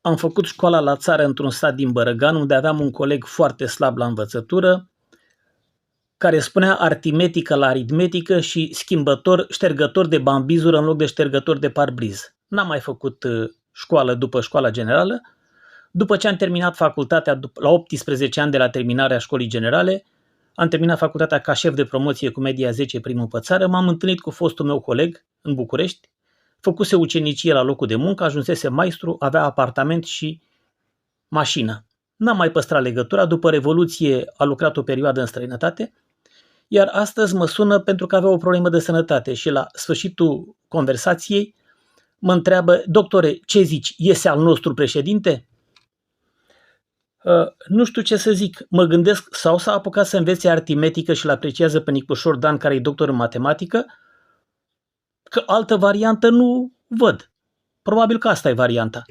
am făcut școala la țară într-un sat din Bărăgan, unde aveam un coleg foarte slab la învățătură, care spunea aritmetică la aritmetică și ștergător de bambizură în loc de ștergător de parbriz. N-am mai făcut școală după școala generală. După ce am terminat facultatea, la 18 ani de la terminarea școlii generale, am terminat facultatea ca șef de promoție cu media 10 primul pe țară, m-am întâlnit cu fostul meu coleg în București, făcuse ucenicie la locul de muncă, ajunsese maestru, avea apartament și mașină. N-am mai păstrat legătura, după Revoluție a lucrat o perioadă în străinătate, iar astăzi mă sună pentru că avea o problemă de sănătate și la sfârșitul conversației mă întreabă: doctore, ce zici, iese al nostru președinte? Nu știu ce să zic, mă gândesc sau s-a apucat să învețe aritmetică și îl apreciază pe Nicușor Dan, care e doctor în matematică, că altă variantă nu văd. Probabil că asta e varianta.